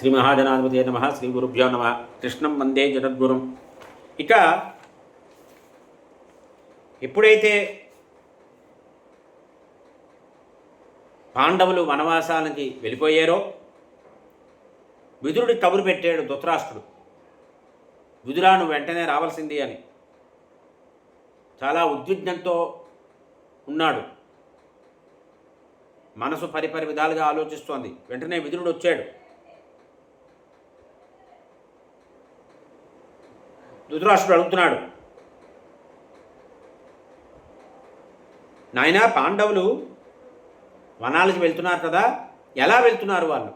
శ్రీ మహాజనాధిపతే నమ. శ్రీ గురుభ్యో నమ. కృష్ణం వందే జగద్గురుం. ఇక ఎప్పుడైతే పాండవులు వనవాసానికి వెళ్ళిపోయారో విదురుడి కబురు పెట్టాడు ధృతరాష్ట్రుడు. విదురా, నువ్వు వెంటనే రావాల్సింది అని. చాలా ఉద్విగ్నంతో ఉన్నాడు. మనసు పరిపరి విధాలుగా ఆలోచిస్తోంది. వెంటనే విదురుడు వచ్చాడు. ధృతరాష్ట్రుడు అడుగుతున్నాడు, నాయనా, పాండవులు వనాలకి వెళ్తున్నారు కదా, ఎలా వెళ్తున్నారు? వాళ్ళు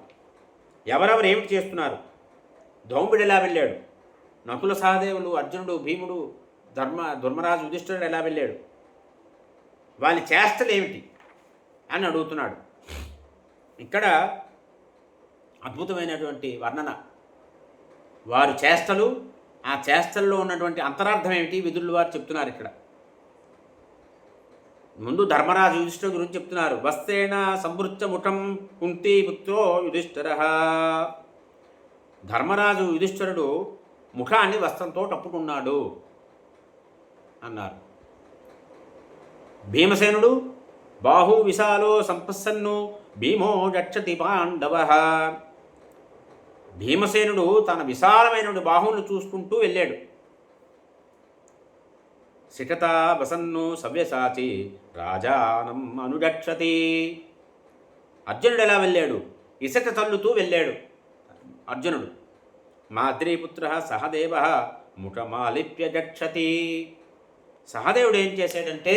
ఎవరెవరు ఏమిటి చేస్తున్నారు? ధౌమ్యుడు ఎలా వెళ్ళాడు? నకుల సహదేవులు, అర్జునుడు, భీముడు, ధర్మరాజు, యుధిష్ఠిరుడు ఎలా వెళ్ళాడు? వాళ్ళ చేష్టలు ఏమిటి అని అడుగుతున్నాడు. ఇక్కడ అద్భుతమైనటువంటి వర్ణన. వారు చేష్టలు, ఆ చేష్టల్లో ఉన్నటువంటి అంతరార్థం ఏమిటి విదురులు వారు చెప్తున్నారు. ఇక్కడ ముందు ధర్మరాజు యుధిష్ఠిర గురించి చెప్తున్నారు. వస్తేన సంవృత్య ముఠం కుంతి పుత్రో యుధిష్ఠిర. ధర్మరాజు యుధిష్ఠిరుడు ముఖాన్ని వస్త్రంతో కప్పుకున్నాడు అన్నారు. భీమసేనుడు బాహు విశాలో సంపస్సన్ను భీమో రక్షతి పాండవ. భీమసేనుడు తన విశాలమైన బాహువును చూసుకుంటూ వెళ్ళాడు. శిఖతా వసన్ను సవ్యసాచి రాజానం అనురక్షతి. అర్జునుడు ఎలా వెళ్ళాడు? ఇసట తల్లుతూ వెళ్ళాడు అర్జునుడు. మాద్రీపుత్ర సహదేవ ముఖమాలిప్య జక్షతి. సహదేవుడు ఏం చేశాడంటే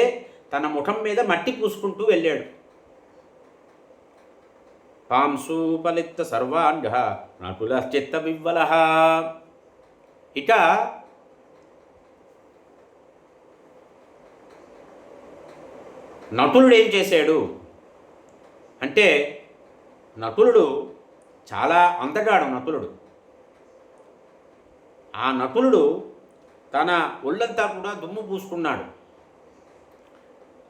తన ముఖం మీద మట్టి పూసుకుంటూ వెళ్ళాడు. పాంశూపలిత్త సర్వాంగ నకుల చిత్త వివ్వల. ఇక నకులుడు ఏం చేశాడు అంటే, నకులుడు చాలా అందగాడు. నకులుడు, ఆ నకులుడు తన ఒళ్ళంతా కూడా దుమ్ము పూసుకున్నాడు.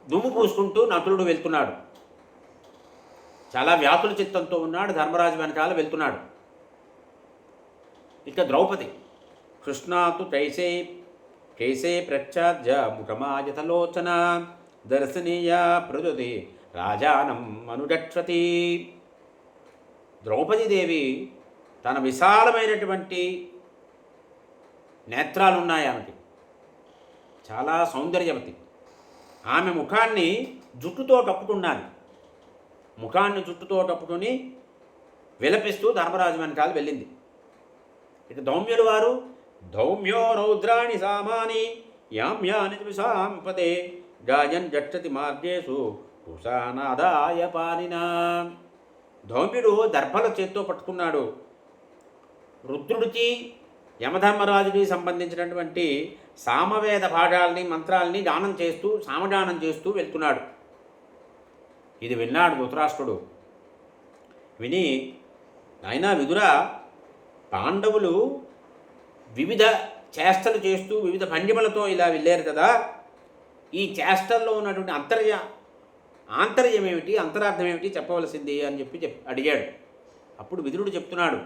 దుమ్ము పూసుకుంటూ నకులుడు వెళ్తున్నాడు. చాలా వ్యాకుల చిత్తంతో ఉన్నాడు. ధర్మరాజు వెనకాల వెళ్తున్నాడు. ఇక ద్రౌపది కృష్ణాతు కైసే ప్రచ్ఛాద్య ముఖమాయతలోచన దర్శనీయ ప్రజుది రాజానం అనురక్షతి. ద్రౌపదీదేవి తన విశాలమైనటువంటి నేత్రాలున్నాయి ఆమెకి. చాలా సౌందర్యవతి. ఆమె ముఖాన్ని జుట్టుతో కప్పుకున్నది. ముఖాన్ని జుట్టుతో కప్పుకొని విలపిస్తూ ధర్మరాజు వెనకాల వెళ్ళింది. ఇక ధౌమ్యులు వారు ధౌమ్యో రౌద్రాణి సామాని యామ్యాని సాంపదే గాయన్ జక్షతి మార్గేషు కుశానాదాయ పానినా. ధౌమ్యుడు దర్భల చేత్తో పట్టుకున్నాడు. రుద్రుడికి యమధర్మరాజుకి సంబంధించినటువంటి సామవేద భాగాల్ని, మంత్రాల్ని గానం చేస్తూ, సామగానం చేస్తూ వెళ్తున్నాడు. ఇది విన్నాడు ధృతరాష్ట్రుడు. విని, నాయనా విదురా, పాండవులు వివిధ చేష్టలు చేస్తూ వివిధ భంగిమలతో ఇలా వెళ్ళారు కదా, ఈ చేష్టల్లో ఉన్నటువంటి ఆంతర్యం ఏమిటి, అంతరార్థం ఏమిటి చెప్పవలసింది అని చెప్పి అడిగాడు. అప్పుడు విదురుడు చెప్తున్నాడు,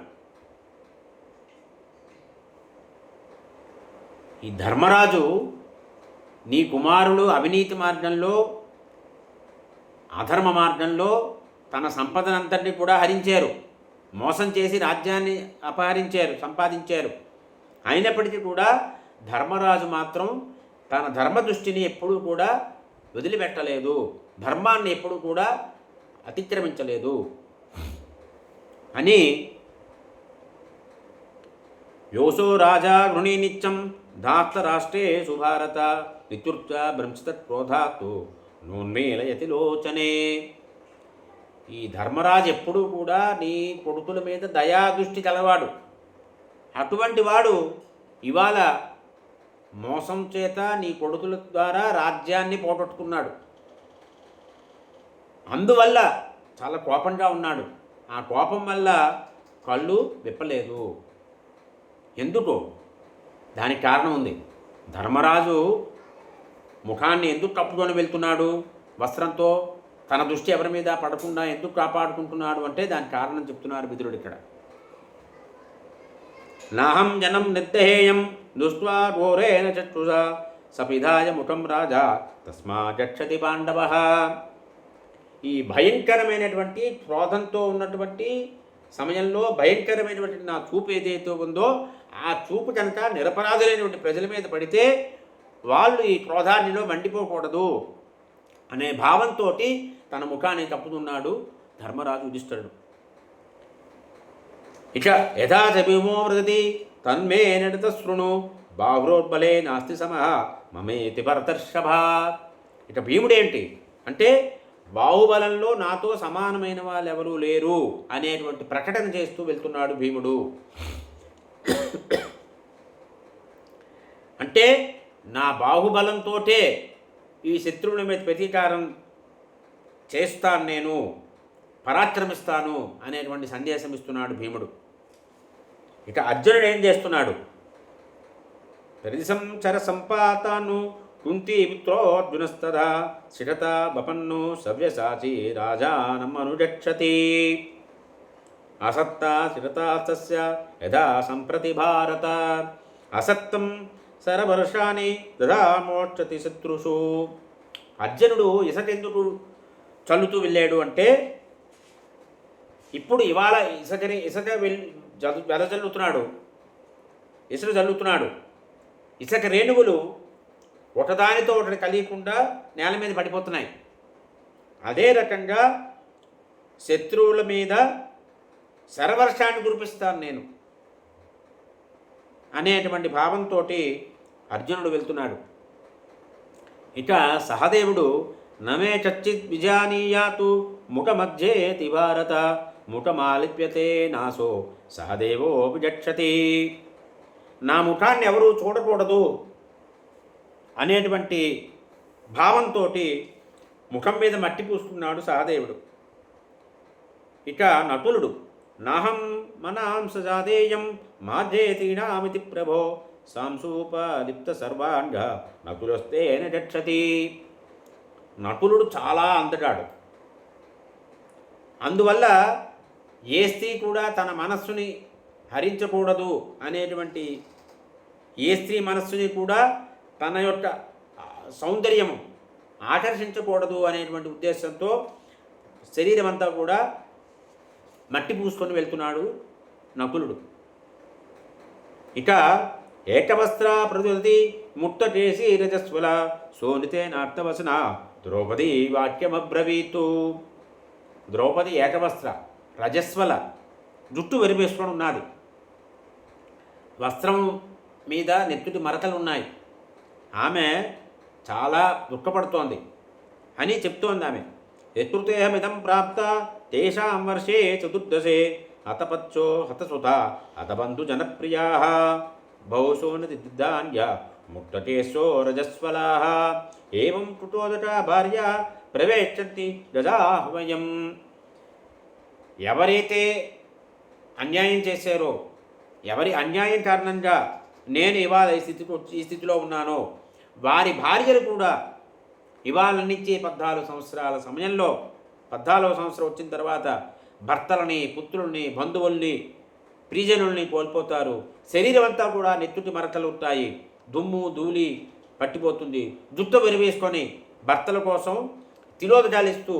ఈ ధర్మరాజు నీ కుమారులు అవినీతి మార్గంలో, అధర్మ మార్గంలో తన సంపదనంతటినీ కూడా హరించారు. మోసం చేసి రాజ్యాన్ని అపహరించారు, సంపాదించారు. అయినప్పటికీ కూడా ధర్మరాజు మాత్రం తన ధర్మ దృష్టిని ఎప్పుడూ కూడా వదిలిపెట్టలేదు. ధర్మాన్ని ఎప్పుడూ కూడా అతిక్రమించలేదు అని. యోసో రాజా గృణీ నిత్యం ధాస్త రాష్ట్రే సుభారత నిత్యుర్చ భ్రంశత్ క్రోధాత్తు నోన్మేలయతి లోచనే. ఈ ధర్మరాజు ఎప్పుడూ కూడా నీ కొడుకుల మీద దయాదృష్టి కలవాడు. అటువంటి వాడు ఇవాళ మోసం చేత నీ కొడుకుల ద్వారా రాజ్యాన్ని పోగొట్టుకున్నాడు. అందువల్ల చాలా కోపంగా ఉన్నాడు. ఆ కోపం వల్ల కళ్ళు విప్పలేదు. ఎందుకు? దానికి కారణం ఉంది. ధర్మరాజు ముఖాన్ని ఎందుకు కప్పుకొని వెళ్తున్నాడు వస్త్రంతో? తన దృష్టి ఎవరి మీద పడకుండా ఎందుకు కాపాడుకుంటున్నాడు అంటే దానికి కారణం చెప్తున్నారు విదురుడు ఇక్కడ. నాహం జనం నిర్దహేయం దృష్ట్వా ఘోరేణ చక్షుషా సపిధాయ ముఖం రాజా తస్మా జక్షతి పాండవ. ఈ భయంకరమైనటువంటి క్రోధంతో ఉన్నటువంటి సమయంలో భయంకరమైనటువంటి నా చూపు ఏదైతే ఉందో ఆ చూపు కనుక నిరపరాధులైనటువంటి ప్రజల మీద పడితే వాళ్ళు ఈ క్రోధాన్నిలో మండిపోకూడదు అనే భావంతో తన ముఖాన్ని కప్పుతున్నాడు ధర్మరాజు యుధిష్ఠిరుడు. ఇక యథా భీమో మృగతి తన్మే నడిత శృణు బాహురోద్బలే నాస్తి సమః మమేతి భరతర్షభ. ఇక భీముడేంటి అంటే బాహుబలంలో నాతో సమానమైన వాళ్ళు ఎవరూ లేరు అనేటువంటి ప్రకటన చేస్తూ వెళ్తున్నాడు భీముడు. అంటే నా బాహుబలంతో ఈ శత్రువుల మీద ప్రతీకారం చేస్తాను, నేను పరాక్రమిస్తాను అనేటువంటి సందేశం ఇస్తున్నాడు భీముడు. ఇక అర్జునుడు ఏం చేస్తున్నాడు? ప్రతిసంచర సంపాతాను కుంతి మిత్రోర్జునస్తదా శిరత బపన్ను సవ్యసాచి రాజానమనుజక్షతి అసత్త శిరతాస్తస్య యథా సంప్రతి భారత అసత్తం శరవర్షాన్ని దదా మోక్షతి శత్రుషు. అర్జునుడు ఇసకెందుకు చల్లుతూ వెళ్ళాడు అంటే ఇప్పుడు ఇవాళ ఇసుక వెదజల్లుతున్నాడు, ఇసుక జల్లుతున్నాడు. ఇసుక రేణువులు ఒకదానితో ఒకటి కలియకుండా నేల మీద పడిపోతున్నాయి. అదే రకంగా శత్రువుల మీద శరవర్షాన్ని కురిపిస్తాను నేను అనేటువంటి భావంతో అర్జునుడు వెళ్తున్నాడు. ఇక సహదేవుడు నమే చచ్చిత్ విజానీయాతు ముఖమధ్యేతి భారత ముఖమాలిప్యతే నాసో సహదేవో విజక్షతి. నా ముఖాన్ని ఎవరూ చూడకూడదు అనేటువంటి భావంతో ముఖం మీద మట్టి పూసుకున్నాడు సహదేవుడు. ఇక నకులుడు నాహం మనాంస జాదేయం మాధ్యేతీనామితి ప్రభో సాంసూపలిప్త సర్వాంగ నకులస్తేన జక్షతి. నకులుడు చాలా అందగాడు. అందువల్ల ఏ స్త్రీ కూడా తన మనస్సుని హరించకూడదు అనేటువంటి, ఏ స్త్రీ మనస్సుని కూడా తన యొక్క సౌందర్యము ఆకర్షించకూడదు అనేటువంటి ఉద్దేశంతో శరీరం అంతా కూడా మట్టి పూసుకొని వెళ్తున్నాడు నకులుడు. ఇక ఏకవస్త్ర ప్రజుతి ముట్టచేసి రజస్వల సోనితే నార్తవసన ద్రౌపది వాక్యమబ్రవీతు. ద్రౌపది ఏకవస్త్ర రజస్వల జుట్టు వెరిపేసుకొని ఉన్నది, వస్త్రం మీద నెత్తుటి మరకలు ఉన్నాయి, ఆమె చాలా దుఃఖపడుతోంది అని చెప్తోంది. ఆమె యత్కృతేహమిదం ప్రాప్త తేషాం వర్షే చతుర్దశే హతపచ్చో హతసుత హతబంధు జనప్రియా బహుశోనదిద్ధాన్య ముక్తకేశో రజస్వలా ఏవం కృతోదట భార్య ప్రవేశంతి గజాహ్వయం. ఎవరైతే అన్యాయం చేశారో, ఎవరి అన్యాయం కారణంగా నేను ఇవాళ ఈ స్థితిలో ఉన్నానో వారి భార్యలు కూడా ఇవాళ నుంచి 14 సంవత్సరాల సమయంలో 14వ సంవత్సరం వచ్చిన తర్వాత భర్తలని, పుత్రుల్ని, బంధువుల్ని, ప్రిజనుల్ని కోల్పోతారు. శరీరం అంతా కూడా నెత్తుటి మరకలు ఉంటాయి, దుమ్ము ధూళి పట్టిపోతుంది. జుట్టు వెరివేసుకొని భర్తల కోసం తిలోదజాలిస్తూ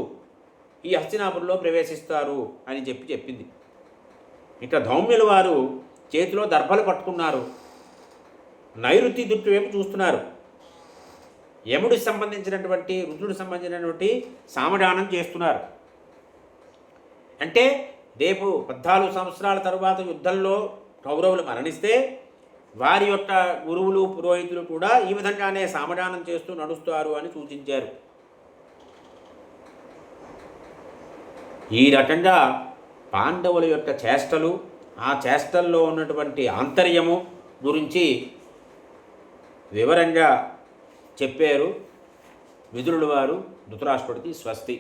ఈ హస్తినాపురంలో ప్రవేశిస్తారు అని చెప్పింది. ఇక ధౌమ్యుల వారు చేతిలో దర్భలు పట్టుకున్నారు, నైరుతి దిట్టు వైపు చూస్తున్నారు. యముడికి సంబంధించినటువంటి, రుద్రుడికి సంబంధించినటువంటి సామగానం చేస్తున్నారు. అంటే రేపు 14 సంవత్సరాల తరువాత యుద్ధంలో కౌరవులు మరణిస్తే వారి యొక్క గురువులు, పురోహితులు కూడా ఈ విధంగానే సామగానం చేస్తూ నడుస్తారు అని సూచించారు. ఈ రకంగా పాండవుల యొక్క చేష్టలు, ఆ చేష్టల్లో ఉన్నటువంటి ఆంతర్యము గురించి వివరంగా చెప్పారు విదురుల వారు ధృతరాష్ట్రుడికి. స్వస్తి.